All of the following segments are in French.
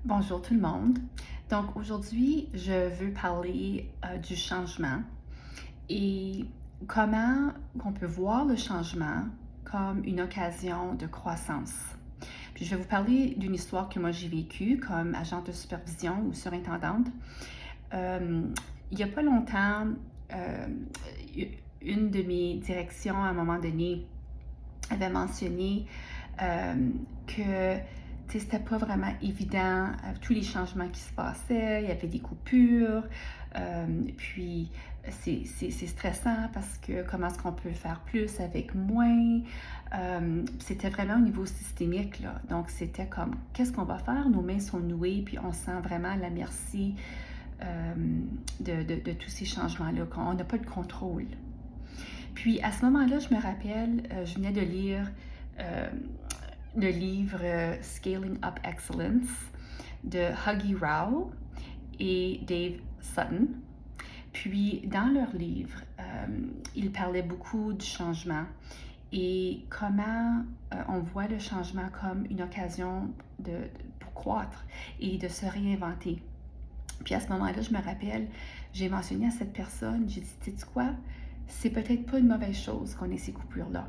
Bonjour tout le monde. Donc aujourd'hui, je veux parler du changement et comment on peut voir le changement comme une occasion de croissance. Puis je vais vous parler d'une histoire que moi j'ai vécue comme agente de supervision ou surintendante. Euh, il n'y a pas longtemps, euh, une de mes directions à un moment donné avait mentionné que c'était pas vraiment évident, tous les changements qui se passaient, il y avait des coupures, puis c'est stressant parce que comment est-ce qu'on peut faire plus avec moins? C'était vraiment au niveau systémique, là. Donc, c'était comme, qu'est-ce qu'on va faire? Nos mains sont nouées, puis on sent vraiment la merci de tous ces changements-là, qu'on n'a pas de contrôle. Puis, à ce moment-là, je me rappelle, je venais de lire euh, le livre Scaling Up Excellence de Huggy Rao et Dave Sutton. Puis, dans leur livre, ils parlaient beaucoup du changement et comment on voit le changement comme une occasion pour croître et de se réinventer. Puis à ce moment-là, je me rappelle, j'ai mentionné à cette personne, j'ai dit, sais-tu quoi? C'est peut-être pas une mauvaise chose qu'on ait ces coupures-là.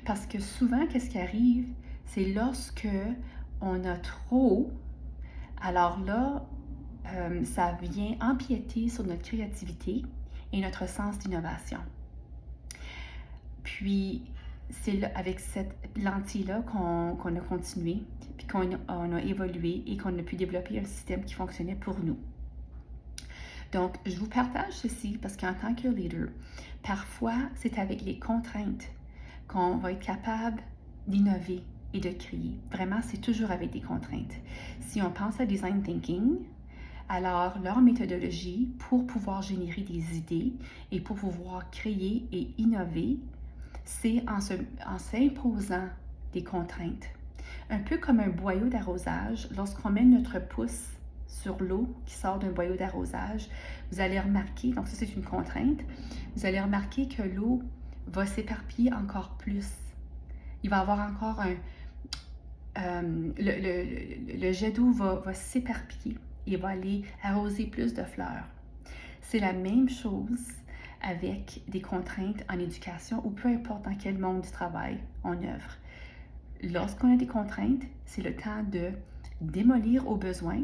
Parce que souvent, qu'est-ce qui arrive? C'est lorsque on a trop, alors là, ça vient empiéter sur notre créativité et notre sens d'innovation. Puis, c'est avec cette lentille-là qu'on a continué, puis qu'on a évolué et qu'on a pu développer un système qui fonctionnait pour nous. Donc, je vous partage ceci parce qu'en tant que leader, parfois, c'est avec les contraintes qu'on va être capable d'innover et de créer. Vraiment, c'est toujours avec des contraintes. Si on pense à design thinking, alors leur méthodologie pour pouvoir générer des idées et pour pouvoir créer et innover, c'est en s'imposant des contraintes. Un peu comme un boyau d'arrosage, lorsqu'on met notre pouce sur l'eau qui sort d'un boyau d'arrosage, vous allez remarquer, donc ça c'est une contrainte, vous allez remarquer que l'eau va s'éparpiller encore plus. Il va y avoir encore le jet d'eau va s'éparpiller et va aller arroser plus de fleurs. C'est la même chose avec des contraintes en éducation ou peu importe dans quel monde du travail on œuvre. Lorsqu'on a des contraintes, c'est le temps de démolir au besoin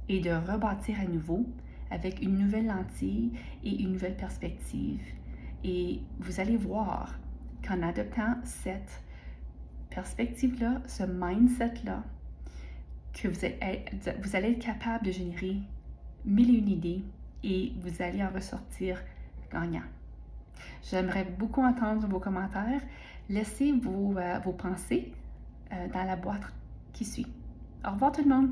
et de rebâtir à nouveau avec une nouvelle lentille et une nouvelle perspective. Et vous allez voir qu'en adoptant cette perspective-là, ce mindset-là, que vous allez être capable de générer mille et une idées et vous allez en ressortir gagnant. J'aimerais beaucoup entendre vos commentaires. Laissez vos pensées dans la boîte qui suit. Au revoir tout le monde!